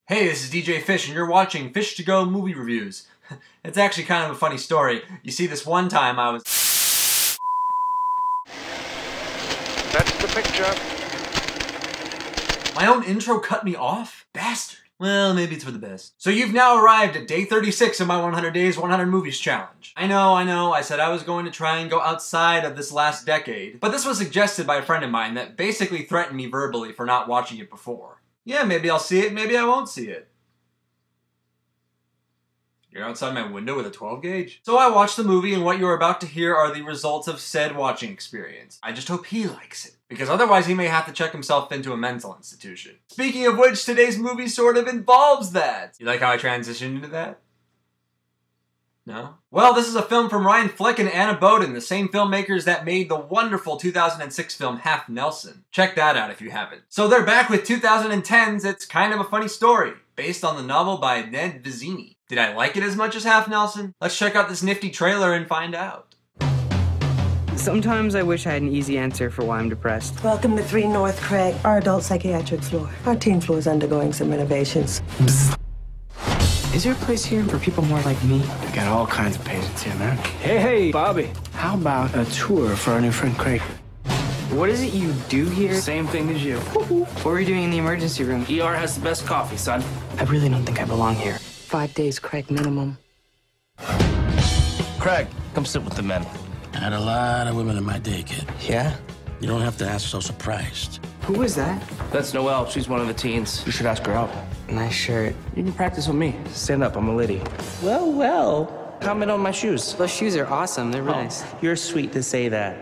Hey, this is DJ Fish, and you're watching Fish to Go Movie Reviews. It's actually kind of a funny story. You see, this one time I was... That's the picture. My own intro cut me off? Bastard. Well, maybe it's for the best. So you've now arrived at day 36 of my 100 Days, 100 Movies challenge. I know, I said I was going to try and go outside of this last decade, but this was suggested by a friend of mine that basically threatened me verbally for not watching it before. Yeah, maybe I'll see it, maybe I won't see it. You're outside my window with a 12 gauge? So I watched the movie, and what you're about to hear are the results of said watching experience. I just hope he likes it, because otherwise he may have to check himself into a mental institution. Speaking of which, today's movie sort of involves that. You like how I transitioned into that? No? Well, this is a film from Ryan Fleck and Anna Boden, the same filmmakers that made the wonderful 2006 film Half Nelson. Check that out if you haven't. So they're back with 2010's It's Kind of a Funny Story, based on the novel by Ned Vizzini. Did I like it as much as Half Nelson? Let's check out this nifty trailer and find out. Sometimes I wish I had an easy answer for why I'm depressed. Welcome to 3 North Craig, our adult psychiatric floor. Our teen floor is undergoing some renovations. Bzz. Is there a place here for people more like me? We got all kinds of patients here, man. Hey, Bobby. How about a tour for our new friend Craig? What is it you do here? Same thing as you. What were you doing in the emergency room? ER has the best coffee, son. I really don't think I belong here. 5 days, Craig, minimum. Craig, come sit with the men. I had a lot of women in my day, kid. Yeah? You don't have to ask so surprised. Who was that? That's Noelle. She's one of the teens. You should ask her out. Nice shirt. You can practice with me. Stand up. I'm a lady. Well. Comment on my shoes. Those shoes are awesome. They're really nice. You're sweet to say that.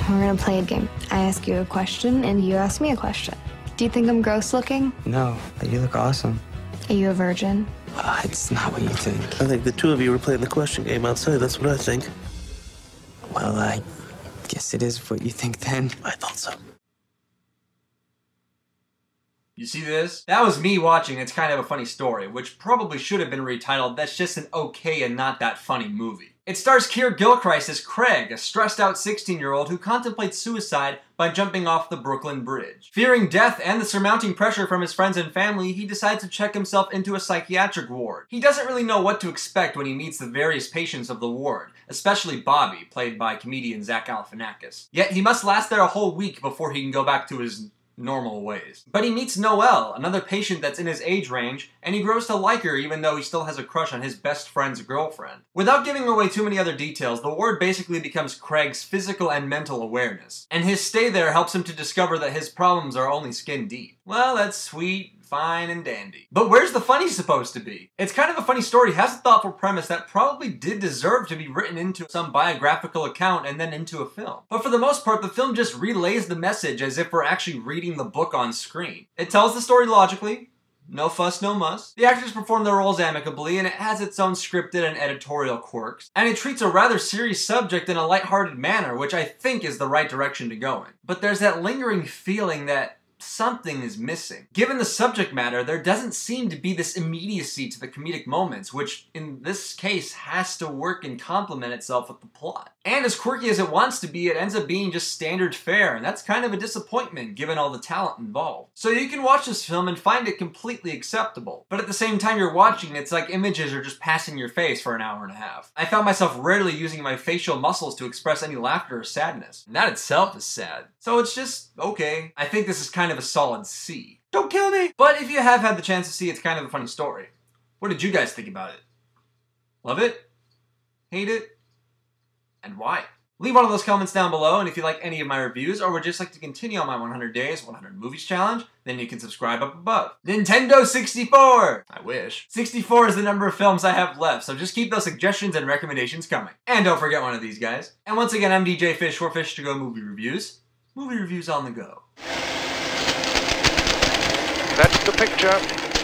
We're gonna play a game. I ask you a question, and you ask me a question. Do you think I'm gross looking? No, but you look awesome. Are you a virgin? It's not what you think. I think the two of you were playing the question game outside. That's what I think. Well, I guess it is what you think then. I thought so. You see this? That was me watching It's Kind of a Funny Story, which probably should have been retitled That's Just an Okay and Not That Funny Movie. It stars Keir Gilchrist as Craig, a stressed-out 16-year-old who contemplates suicide by jumping off the Brooklyn Bridge. Fearing death and the surmounting pressure from his friends and family, he decides to check himself into a psychiatric ward. He doesn't really know what to expect when he meets the various patients of the ward, especially Bobby, played by comedian Zach Galifianakis. Yet he must last there a whole week before he can go back to his normal ways. But he meets Noelle, another patient that's in his age range, and he grows to like her even though he still has a crush on his best friend's girlfriend. Without giving away too many other details, the ward basically becomes Craig's physical and mental awareness, and his stay there helps him to discover that his problems are only skin deep. Well, that's sweet, fine, and dandy. But where's the funny supposed to be? It's Kind of a Funny Story has a thoughtful premise that probably did deserve to be written into some biographical account and then into a film. But for the most part, the film just relays the message as if we're actually reading the book on screen. It tells the story logically. No fuss, no muss. The actors perform their roles amicably, and it has its own scripted and editorial quirks. And it treats a rather serious subject in a lighthearted manner, which I think is the right direction to go in. But there's that lingering feeling that something is missing. Given the subject matter, there doesn't seem to be this immediacy to the comedic moments, which in this case has to work and complement itself with the plot. And as quirky as it wants to be, it ends up being just standard fare, and that's kind of a disappointment given all the talent involved. So you can watch this film and find it completely acceptable, but at the same time you're watching, it's like images are just passing your face for an hour and a half. I found myself rarely using my facial muscles to express any laughter or sadness, and that itself is sad. So it's just okay. I think this is kind of a solid C. Don't kill me! But if you have had the chance to see It's Kind of a Funny Story, what did you guys think about it? Love it? Hate it? And why? Leave one of those comments down below, and if you like any of my reviews or would just like to continue on my 100 Days, 100 Movies challenge, then you can subscribe up above. Nintendo 64! I wish. 64 is the number of films I have left, so just keep those suggestions and recommendations coming. And don't forget one of these guys. And once again, I'm DJ Fish for Fish to Go Movie Reviews. Movie reviews on the go. That's the picture.